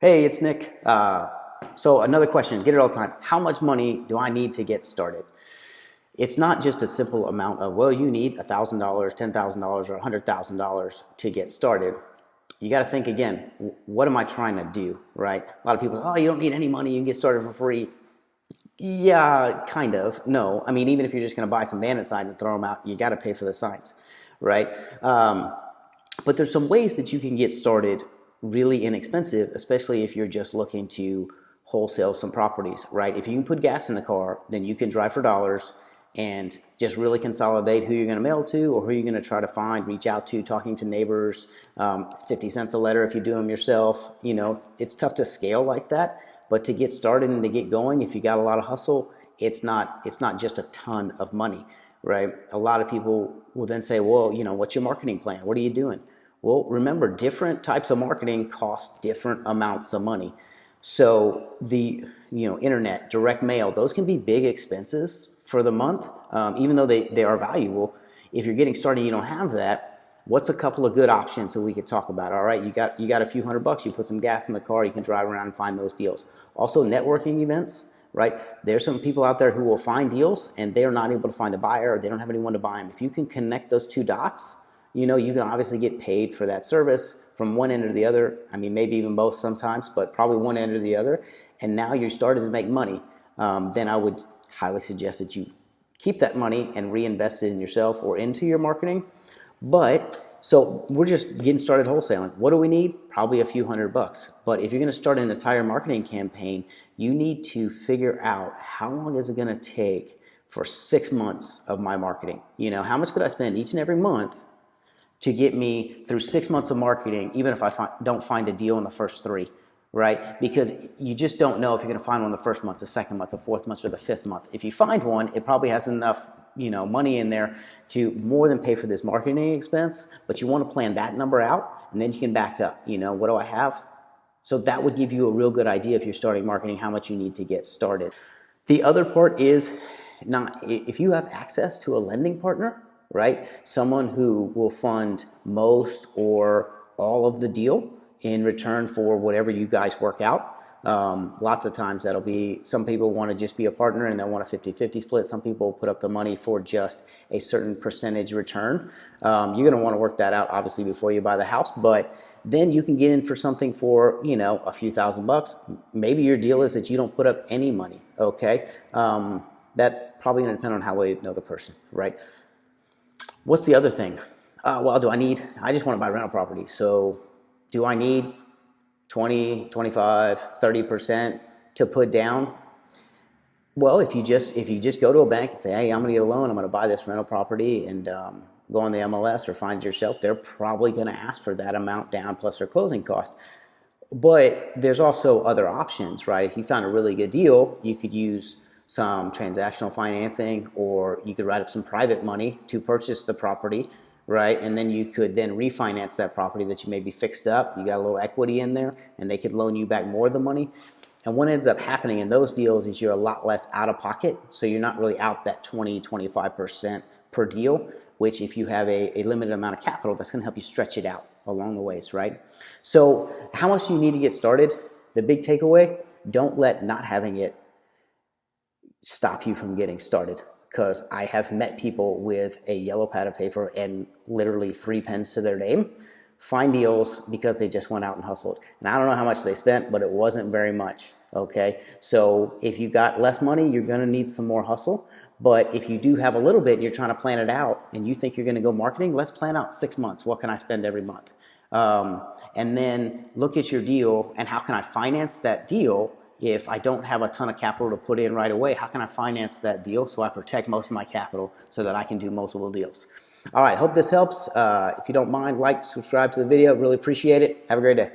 Hey, it's Nick. So another question, get it all the time. How much money do I need to get started? It's not just a simple amount of, well, you need $1,000, $10,000, or $100,000 to get started. You got to think again, what am I trying to do, right? A lot of people say, oh, you don't need any money, you can get started for free. Yeah, kind of. No, I mean, even if you're just going to buy some bandit signs and throw them out, you got to pay for the signs, right? But there's some ways that you can get started really inexpensive, especially if you're just looking to wholesale some properties, right? If you can put gas in the car, then you can drive for dollars and just really consolidate who you're going to mail to or who you're going to try to find, reach out to, talking to neighbors. It's 50 cents a letter if you do them yourself. You know, it's tough to scale like that, but to get started and to get going, if you got a lot of hustle, it's not just a ton of money, right? A lot of people will then say, well, you know, what's your marketing plan? What are you doing? Well, remember, different types of marketing cost different amounts of money. So the internet, direct mail, those can be big expenses for the month, even though they are valuable. If you're getting started and you don't have that, what's a couple of good options that we could talk about? All right, you got a few $100, you put some gas in the car, you can drive around and find those deals. Also, networking events, right? There's some people out there who will find deals and they're not able to find a buyer or they don't have anyone to buy them. If you can connect those two dots, you can obviously get paid for that service from one end or the other. I mean, maybe even both sometimes, but probably one end or the other. And now you're starting to make money. Then I would highly suggest that you keep that money and reinvest it in yourself or into your marketing. So we're just getting started wholesaling. What do we need? Probably a few $100. But if you're going to start an entire marketing campaign, you need to figure out how long is it going to take for 6 months of my marketing. How much could I spend each and every month to get me through 6 months of marketing, even if I don't find a deal in the first 3, right? Because you just don't know if you're going to find one the first month, the second month, the fourth month, or the fifth month. If you find one, it probably has enough money in there to more than pay for this marketing expense, but you want to plan that number out, and then you can back up. What do I have? So that would give you a real good idea if you're starting marketing, how much you need to get started. The other part is if you have access to a lending partner, right? Someone who will fund most or all of the deal in return for whatever you guys work out. Lots of times that'll be, some people want to just be a partner and they'll want a 50-50 split. Some people put up the money for just a certain percentage return. You're going to want to work that out obviously before you buy the house, but then you can get in for something for, a few $1,000s. Maybe your deal is that you don't put up any money, okay? That probably going to depend on how well you know the person, right? What's the other thing? Well, I just want to buy rental property. So do I need 20, 25, 30% to put down? Well, if you just go to a bank and say, hey, I'm going to get a loan, I'm going to buy this rental property and go on the MLS or find it yourself, they're probably going to ask for that amount down plus their closing cost. But there's also other options, right? If you found a really good deal, you could use some transactional financing, or you could write up some private money to purchase the property, right? And then you could then refinance that property that you maybe fixed up. You got a little equity in there and they could loan you back more of the money. And what ends up happening in those deals is you're a lot less out of pocket. So you're not really out that 20, 25% per deal, which if you have a limited amount of capital, that's going to help you stretch it out along the ways, right? So how much do you need to get started? The big takeaway, don't let not having it stop you from getting started, because I have met people with a yellow pad of paper and literally 3 pens to their name find deals because they just went out and hustled. And I don't know how much they spent, but it wasn't very much, okay? So if you got less money, you're gonna need some more hustle. But if you do have a little bit and you're trying to plan it out and you think you're gonna go marketing, let's plan out 6 months. What can I spend every month? And then look at your deal and how can I finance that deal. If I don't have a ton of capital to put in right away, how can I finance that deal so I protect most of my capital so that I can do multiple deals? All right, hope this helps. If you don't mind, like, subscribe to the video. Really appreciate it. Have a great day.